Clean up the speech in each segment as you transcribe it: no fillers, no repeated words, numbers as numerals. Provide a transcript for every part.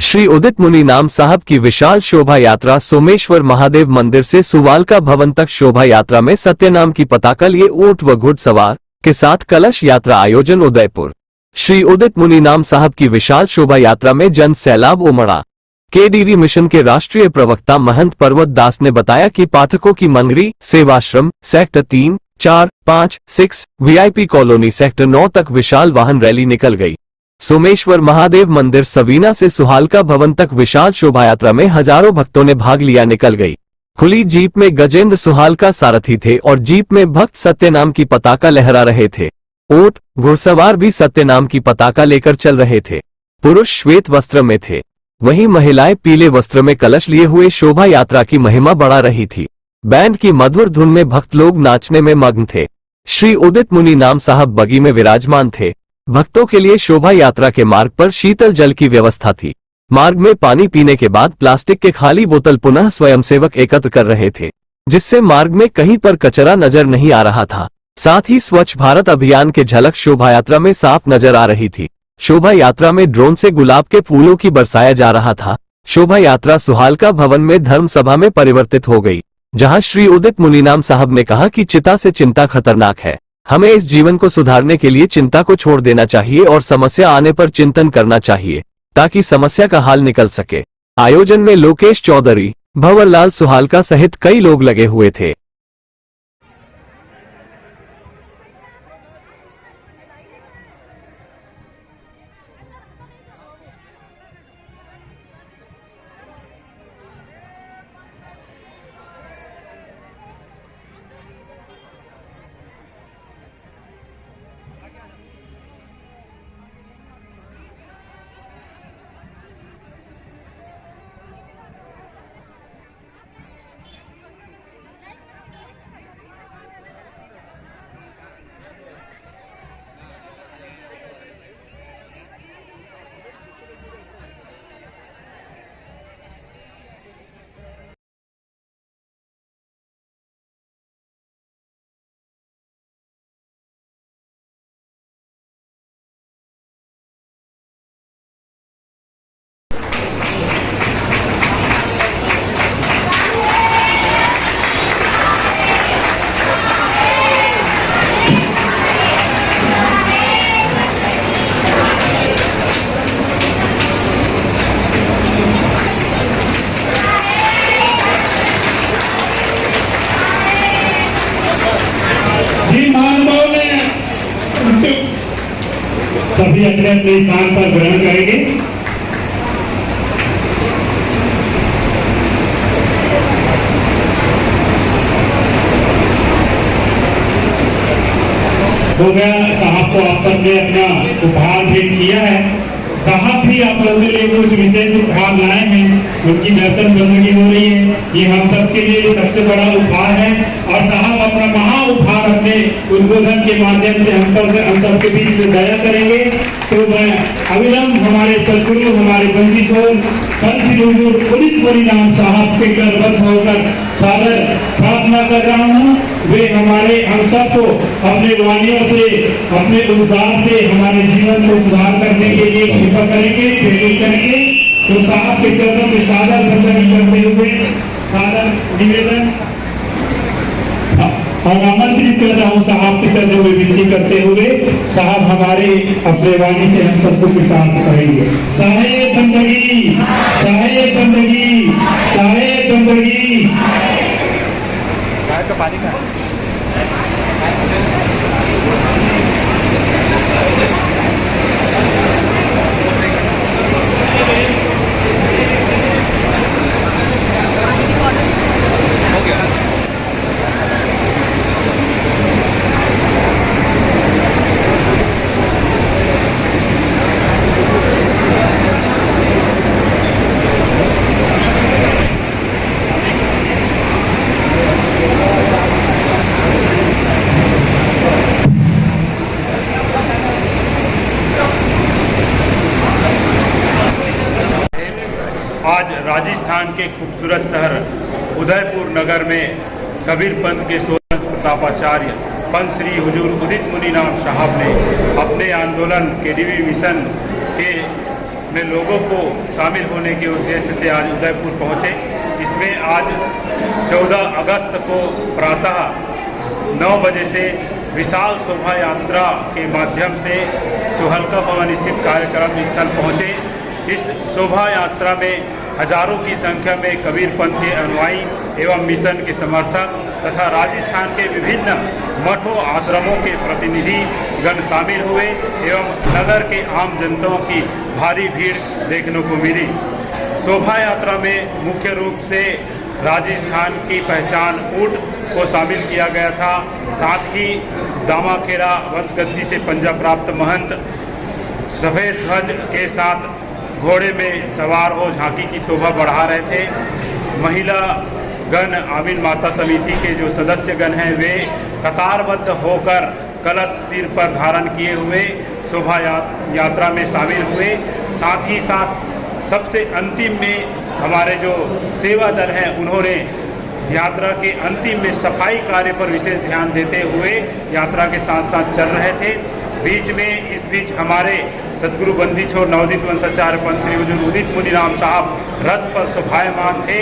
श्री उदित मुनि नाम साहब की विशाल शोभा यात्रा सोमेश्वर महादेव मंदिर से सुवालका भवन तक शोभा यात्रा में सत्यनाम की पताका लिए ऊंट व घुड़सवार के साथ कलश यात्रा आयोजन उदयपुर। श्री उदित मुनि नाम साहब की विशाल शोभा यात्रा में जन सैलाब उमड़ा। केडीवी मिशन के राष्ट्रीय प्रवक्ता महंत पर्वत दास ने बताया कि पाठकों की Mangri, Sevashram, sector 3, 4, 5, 6, VIP colony sector 9 तक विशाल वाहन रैली निकल गई। सोमेश्वर महादेव मंदिर सवीना से सुहालका भवन तक विशाल शोभा यात्रा में हजारों भक्तों ने भाग लिया। निकल गई खुली जीप में गजेंद्र सुहालका सारथी थे और जीप में भक्त सत्यनाम की पताका लहरा रहे थे। ऊंट घुड़सवार भी सत्यनाम की पताका लेकर चल रहे थे। पुरुष श्वेत वस्त्र में थे, वहीं महिलाएं पीले वस्त्र में कलश लिए हुए शोभा यात्रा की महिमा बढ़ा रही थी। बैंड की मधुर धुन में भक्त लोग नाचने में मग्न थे। श्री उदित मुनि नाम साहब बगी में विराजमान थे। भक्तों के लिए शोभा यात्रा के मार्ग पर शीतल जल की व्यवस्था थी। मार्ग में पानी पीने के बाद प्लास्टिक के खाली बोतल पुनः स्वयंसेवक एकत्र कर रहे थे, जिससे मार्ग में कहीं पर कचरा नजर नहीं आ रहा था। साथ ही स्वच्छ भारत अभियान के झलक शोभा यात्रा में साफ नजर आ रही थी। शोभा यात्रा में ड्रोन से गुलाब के फूलों की बरसाया जा रहा था। शोभा यात्रा सुहालका भवन में धर्म सभा में परिवर्तित हो गई, जहां श्री उदित मुनि नाम साहब ने कहा कि चिता से चिंता खतरनाक है। हमें इस जीवन को सुधारने के लिए चिंता को छोड़ देना चाहिए और समस्या आने पर चिंतन करना चाहिए, ताकि समस्या का हल निकल सके। आयोजन में लोकेश चौधरी, भंवरलाल सुहालका सहित कई लोग लगे हुए थे। सभी अपने अपने स्थान पर ग्रहण करेंगे। हो गया, साहब को आप सबने अपना उपहार भेंट किया है। साहब भी आप लोगों के लिए कुछ विशेष उपहार लाए हैं, उनकी दर्शन बंदगी हो रही है। ये हम सबके लिए सबसे बड़ा उपहार है और साहब अपना महा उपहार अपने उद्बोधन के माध्यम से हम सबके बीच में दया करेंगे। तो मैं अविलंब हमारे सदगुरु, हमारे बंदिशोर संत श्री उदित मुनि नाम साहब के गर्भवत होकर सादर प्रार्थना कर रहा हूँ। वे हमारे हम सबको अपने वाणियों से, अपने उद्गार से हमारे जीवन को सुधार करने के लिए कृपा करेंगे, प्रेरित करेंगे। तो साहब के चरणों में सादर बंदगी करते हुए सादर निवेदन और आमंत्रित कर रहा हूँ साहब के चरणों में विनती करते हुए। साहब हमारे अपने वाणी से हम सबको कृतार्थ करेंगे। साहेब बंदगी, साहेब बंदगी, साहेब बंदगी। पानी का आज राजस्थान के खूबसूरत शहर उदयपुर नगर में कबीर पंथ के सोलह प्रतापाचार्य पंत श्री हुजूर उदित मुनि नाम साहब ने अपने आंदोलन केडीवी मिशन के में लोगों को शामिल होने के उद्देश्य से आज उदयपुर पहुँचे। इसमें आज 14 अगस्त को प्रातः 9 बजे से विशाल शोभा यात्रा के माध्यम से चुहलका भवन स्थित कार्यक्रम स्थल पहुँचे। इस शोभा यात्रा में हजारों की संख्या में कबीरपंथ के अनुयायी एवं मिशन के समर्थक तथा राजस्थान के विभिन्न मठों आश्रमों के प्रतिनिधि गण शामिल हुए एवं नगर के आम जनताओं की भारी भीड़ देखने को मिली। शोभा यात्रा में मुख्य रूप से राजस्थान की पहचान ऊंट को शामिल किया गया था। साथ ही दामाखेड़ा वंशगद्दी से पंजा प्राप्त महंत सफेद ध्वज के साथ घोड़े में सवार हो झांकी की शोभा बढ़ा रहे थे। महिला गण आमीन माता समिति के जो सदस्य गण हैं वे कतारबद्ध होकर कलश सिर पर धारण किए हुए शोभा यात्रा में शामिल हुए। साथ ही साथ सबसे अंतिम में हमारे जो सेवा दल हैं उन्होंने यात्रा के अंतिम में सफाई कार्य पर विशेष ध्यान देते हुए यात्रा के साथ साथ चल रहे थे। इस बीच हमारे सदगुरु बंदी छोड़ नवोदित वंशाचार्य पंथ श्री हुजूर उदित मुनिराम साहब रथ पर शोभायमान थे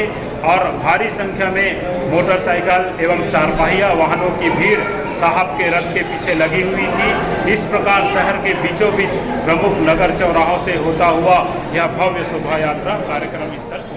और भारी संख्या में मोटरसाइकिल एवं चारपाहिया वाहनों की भीड़ साहब के रथ के पीछे लगी हुई थी। इस प्रकार शहर के बीचों बीच प्रमुख नगर चौराहों से होता हुआ यह भव्य शोभा यात्रा कार्यक्रम स्थल